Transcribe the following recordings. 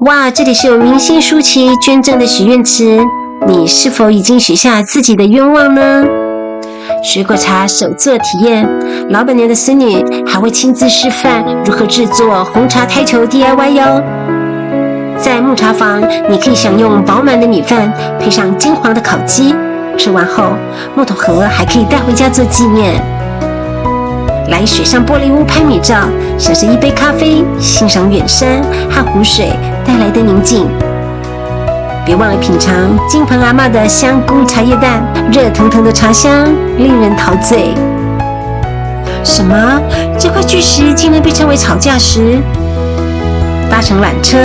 哇，这里是有明星舒淇捐赠的许愿池，你是否已经许下自己的愿望呢？水果茶手作体验，老板娘的孙女还会亲自示范如何制作红茶胎球 DIY 哟。在木茶坊，你可以享用饱满的米饭，配上金黄的烤鸡，吃完后木头盒还可以带回家做纪念。来水上玻璃屋拍美照，享受一杯咖啡，欣赏远山和湖水带来的宁静。别忘了品尝金盆阿嬷的香菇茶叶蛋，热腾腾的茶香令人陶醉。什么？这块巨石竟然被称为吵架石？搭乘缆车，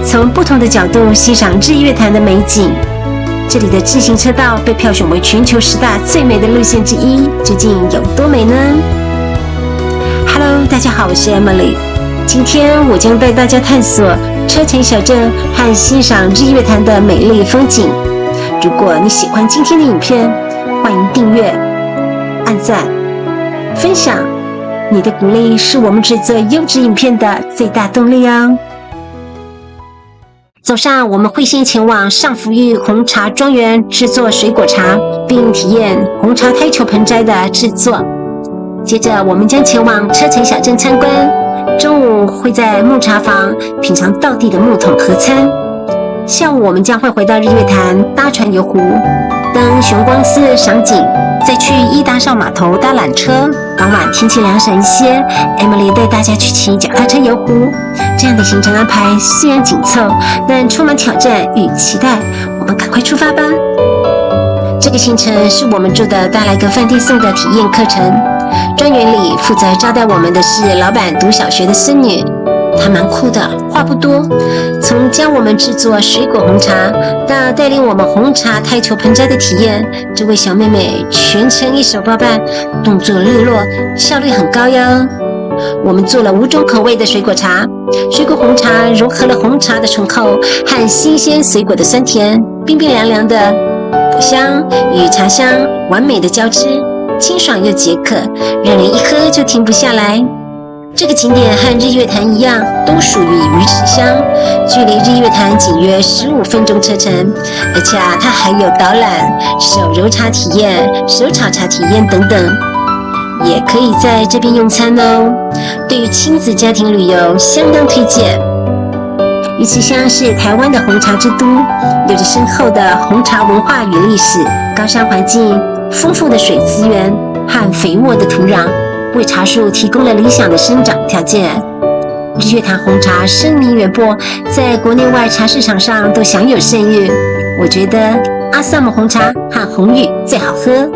从不同的角度欣赏日月潭的美景。这里的自行车道被票选为全球10大最美的路线之一，究竟有多美呢？Hello， 大家好，我是 Emily。今天我将带大家探索车城小镇和欣赏日月潭的美丽风景。如果你喜欢今天的影片，欢迎订阅、按赞、分享。你的鼓励是我们制作优质影片的最大动力哦。走上，我们会先前往上福裕红茶庄园制作水果茶，并体验红茶胎球盆栽的制作。接着我们将前往车城小镇参观，中午会在木茶坊品尝道地的木桶合餐，下午我们将会回到日月潭搭船游湖，登雄光寺赏景，再去伊达邵码头搭缆车。傍晚天气凉爽一些， Emily 带大家去骑脚踏车游湖。这样的行程安排虽然紧凑，但充满挑战与期待，我们赶快出发吧。这个行程是我们住的大来格饭店送的体验课程。庄园里负责招待我们的是老板读小学的孙女，她蛮酷的，话不多。从教我们制作水果红茶，到带领我们红茶胎球盆栽的体验，这位小妹妹全程一手包办，动作利落，效率很高哟。我们做了5种口味的水果茶，水果红茶融合了红茶的醇厚和新鲜水果的酸甜，冰冰凉凉的果香与茶香完美的交织，清爽又解渴，让人一喝就停不下来。这个景点和日月潭一样，都属于鱼池乡，距离日月潭仅约15分钟车程，而且它还有导览、手揉茶体验、手炒茶体验等等，也可以在这边用餐哦。对于亲子家庭旅游相当推荐。鱼池乡是台湾的红茶之都，有着深厚的红茶文化与历史，高山环境、丰富的水资源和肥沃的土壤，为茶树提供了理想的生长条件。日月潭红茶声名远播，在国内外茶市场上都享有盛誉。我觉得阿萨姆红茶和红玉最好喝。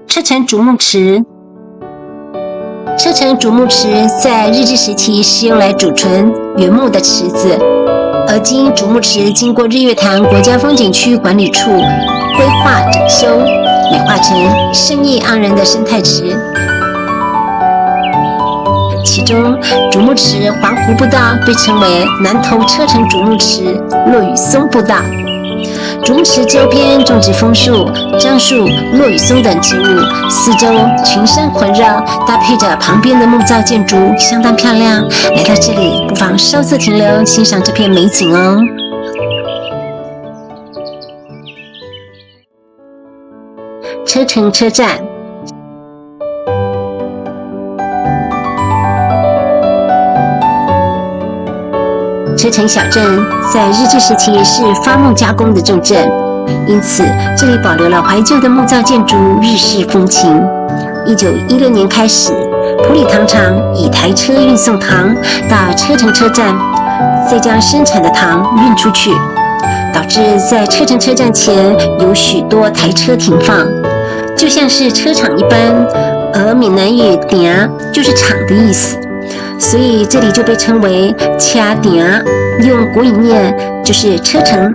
车城竹木池，车城竹木池在日治时期是用来储存原木的池子，而今竹木池经过日月潭国家风景区管理处规划整修，美化成生意盎然的生态池。其中竹木池环湖步道被称为南投车城竹木池落羽松步道。竹木池周边种植枫树、樟树、落羽松等植物，四周群山环绕，搭配着旁边的木造建筑，相当漂亮。来到这里，不妨稍作停留，欣赏这片美景哦。车城车站，车城小镇在日治时期是伐木加工的重镇，因此这里保留了怀旧的木造建筑、日式风情。1916年开始，埔里糖厂以台车运送糖到车城车站，再将生产的糖运出去，导致在车城车站前有许多台车停放，就像是车场一般。而闽南语“埕”就是厂的意思，所以这里就被称为车埕，用国语念就是车城。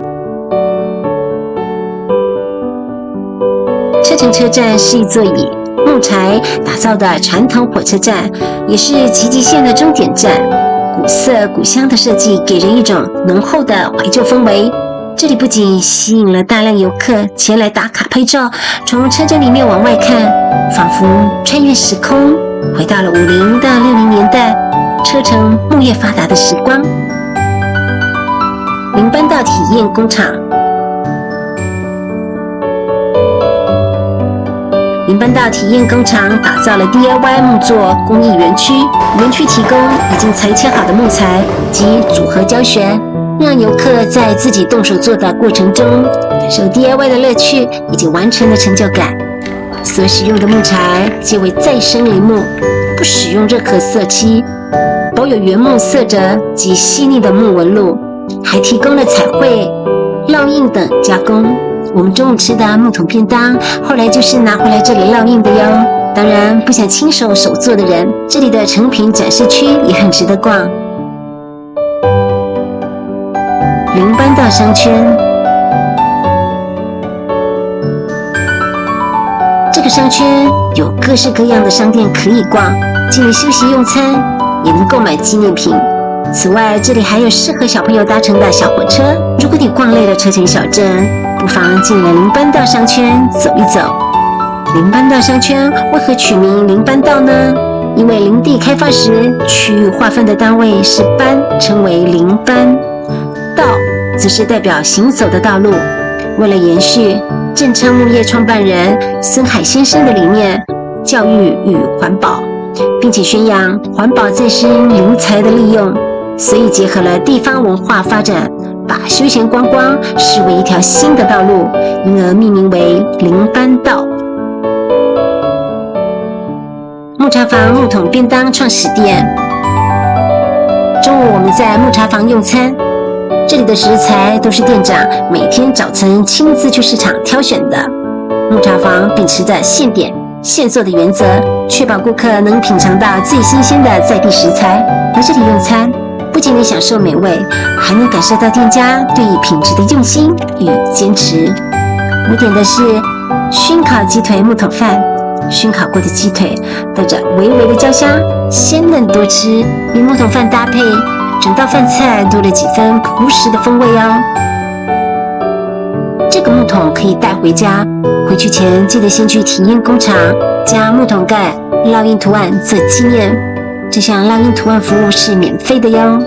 车城车站是一座以木材打造的传统火车站，也是集集线的终点站。古色古香的设计给人一种浓厚的怀旧氛围。这里不仅吸引了大量游客前来打卡拍照，从车站里面往外看，仿佛穿越时空，回到了50到60年代车城木业发达的时光。林班道体验工厂，林班道体验工厂打造了 DIY 木作工艺园区，园区提供已经裁切好的木材及组合教学，让游客在自己动手做的过程中，感受 DIY 的乐趣以及完成的成就感。所使用的木材皆为再生林木，不使用任何色漆，保有原木色泽及细腻的木纹路，还提供了彩绘、烙印等加工。我们中午吃的木桶便当，后来就是拿回来这里烙印的哟。当然，不想亲手手做的人，这里的成品展示区也很值得逛。林班道商圈，这个商圈有各式各样的商店可以逛，既能休息用餐，也能购买纪念品。此外，这里还有适合小朋友搭乘的小火车。如果你逛累了车前小镇，不妨进了林班道商圈走一走。林班道商圈为何取名林班道呢？因为林地开发时，区域划分的单位是班，称为林班；道则是代表行走的道路。为了延续正昌木业创办人孙海先生的理念，教育与环保，并且宣扬环保再生林材的利用，所以结合了地方文化发展，把休闲观光视为一条新的道路，因而命名为林班道。木茶房木桶便当创始店，中午我们在木茶房用餐，这里的食材都是店长每天早晨亲自去市场挑选的。木茶房秉持着现点现做的原则，确保顾客能品尝到最新鲜的在地食材。来这里用餐，不仅能享受美味，还能感受到店家对品质的用心与坚持。我点的是熏烤鸡腿木桶饭，熏烤过的鸡腿带着微微的焦香，鲜嫩多汁，与木桶饭搭配，整道饭菜多了几分朴实的风味哦。这个木桶可以带回家，回去前记得先去体验工厂将木桶盖烙印图案做纪念，这项烙印图案服务是免费的哟。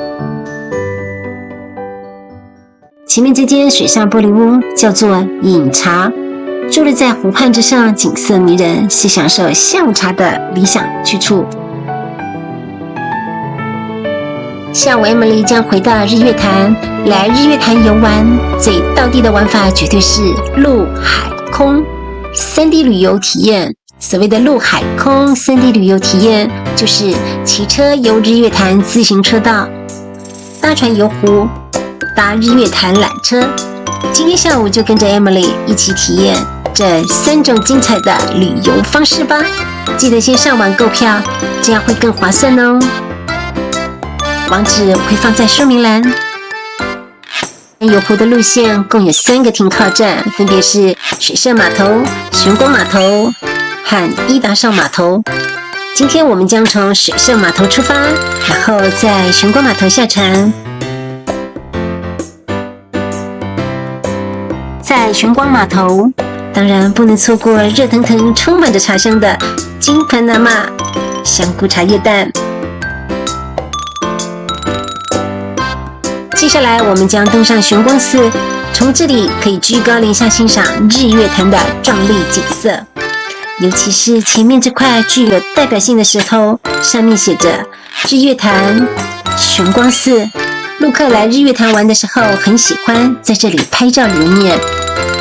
前面这间水上玻璃屋叫做饮茶，坐落在湖畔之上，景色迷人，是享受下午茶的理想去处。下午 Emily 将回到日月潭，来日月潭游玩，最道地的玩法绝对是陆海空3D 旅游体验。所谓的陆海空3D 旅游体验，就是骑车游日月潭自行车道，搭船游湖，搭日月潭缆车。今天下午就跟着 Emily 一起体验这3种精彩的旅游方式吧。记得先上网购票，这样会更划算哦。网址会放在说明栏。游湖的路线共有3个停靠站，分别是水社码头、玄光码头和伊达邵码头。今天我们将从水社码头出发，然后在玄光码头下船。在玄光码头，当然不能错过热腾腾、充满着茶香的金盆南玛香菇茶叶蛋。接下来我们将登上玄光寺，从这里可以居高临下欣赏日月潭的壮丽景色，尤其是前面这块具有代表性的石头，上面写着日月潭玄光寺。陆客来日月潭玩的时候，很喜欢在这里拍照留念。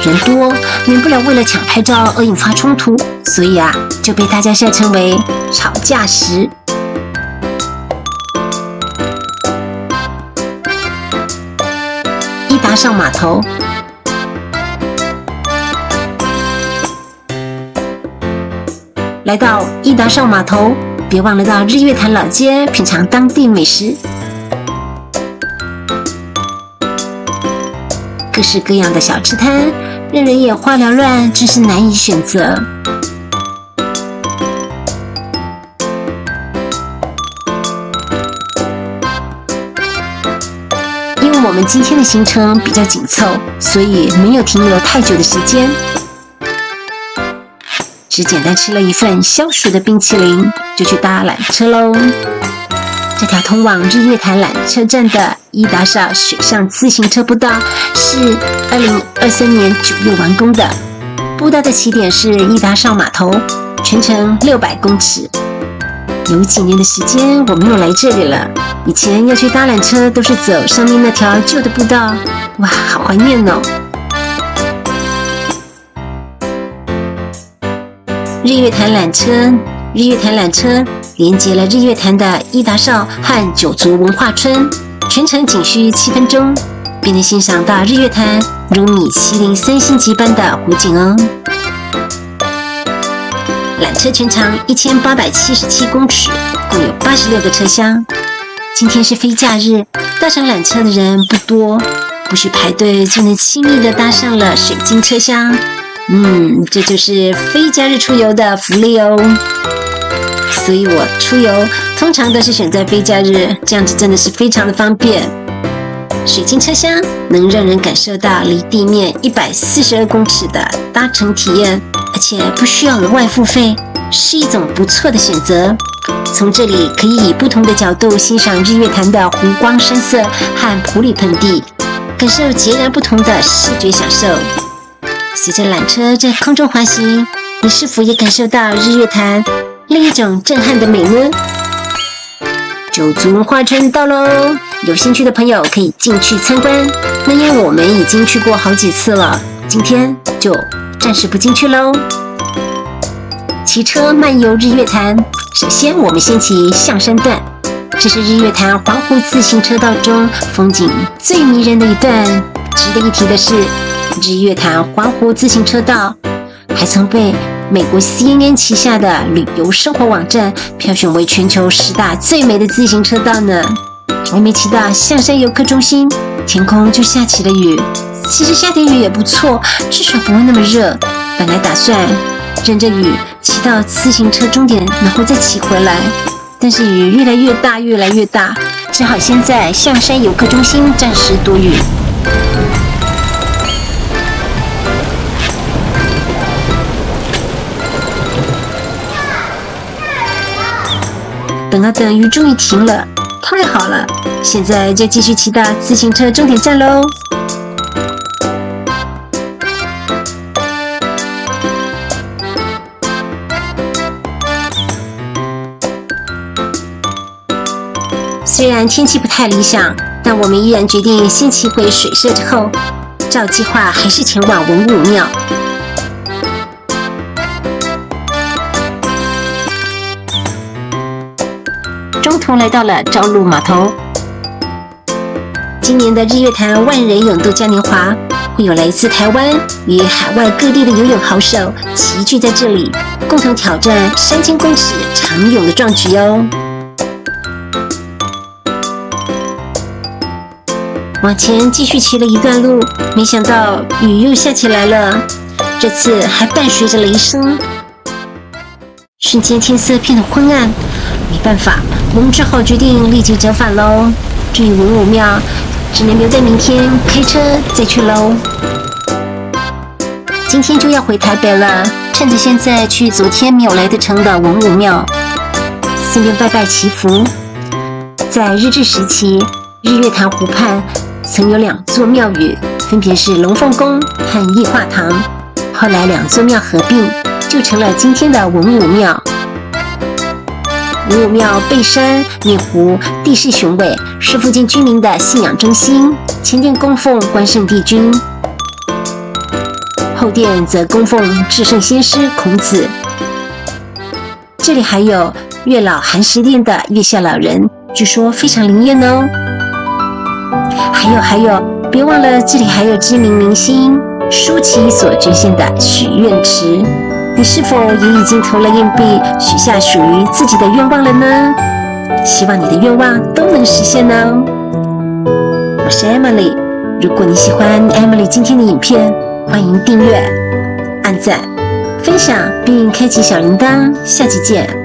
人多，免不了为了抢拍照而引发冲突，所以就被大家笑称为吵架石。伊达邵码头，来到伊达邵码头，别忘了到日月潭老街品尝当地美食。各式各样的小吃摊，让人眼花缭乱，真是难以选择。因为我们今天的行程比较紧凑，所以没有停留太久的时间，只只简单吃了一份消暑的冰淇淋，就去搭缆车喽。这条通往日月潭缆车站的伊达邵水上自行车步道是2023年9月完工的。步道的起点是伊达邵码头，全长600公尺。有几年的时间我没有来这里了，以前要去搭缆车都是走上面那条旧的步道，哇，好怀念哦。日月潭缆车连接了日月潭的伊达邵和九族文化村，全程仅需7分钟，便能欣赏到日月潭如米其林3星级般的湖景哦。缆车全长1877公尺，共有86个车厢。今天是非假日，搭上缆车的人不多，不需排队就能轻易地搭上了水晶车厢。这就是非假日出游的福利哦。所以我出游通常都是选择非假日，这样子真的是非常的方便。水晶车厢能让人感受到离地面142公尺的搭乘体验，而且不需要额外付费，是一种不错的选择。从这里可以以不同的角度欣赏日月潭的湖光山色和埔里盆地，感受截然不同的视觉享受。随着缆车在空中滑行，你是否也感受到日月潭另一种震撼的美呢？九族文化村到喽，有兴趣的朋友可以进去参观。那因为我们已经去过好几次了，今天就暂时不进去喽。骑车漫游日月潭，首先我们先骑象山段，这是日月潭环湖自行车道中风景最迷人的一段。值得一提的是，日月潭环湖自行车道还曾被美国 CNN 旗下的旅游生活网站票选为全球10大最美的自行车道呢。还没骑到象山游客中心，天空就下起了雨。其实下点雨也不错，至少不会那么热。本来打算忍着雨骑到自行车终点，然后再骑回来，但是雨越来越大，只好先在象山游客中心暂时躲雨。等啊等，雨终于停了，太好了！现在就继续骑到自行车终点站喽。虽然天气不太理想，但我们依然决定先骑回水社之后，照计划还是前往文武庙。中途来到了朝鹿码头。今年的日月潭万人泳度嘉年华，会有来自台湾与海外各地的游泳好手齐聚在这里，共同挑战3000公尺长泳的壮举哦。往前继续骑了一段路，没想到雨又下起来了，这次还伴随着雷声，瞬间天色变得昏暗。没办法，我们只好决定立即折返喽。至于文武庙，只能留在明天开车再去喽。今天就要回台北了，趁着现在去昨天没有来得成的文武庙，顺便拜拜祈福。在日治时期，日月潭湖畔曾有2座庙宇，分别是龙凤宫和义化堂。后来2座庙合并，就成了今天的文武庙。文武庙背山面湖，地势雄伟，是附近居民的信仰中心。前殿供奉关圣帝君，后殿则供奉至圣先师孔子。这里还有月老寒食殿的月下老人，据说非常灵验哦。还有，别忘了这里还有知名明星舒淇所捐献的许愿池。你是否也已经投了硬币，许下属于自己的愿望了呢？希望你的愿望都能实现哦。我是 Emily， 如果你喜欢 Emily 今天的影片，欢迎订阅、按赞、分享并开启小铃铛。下期见。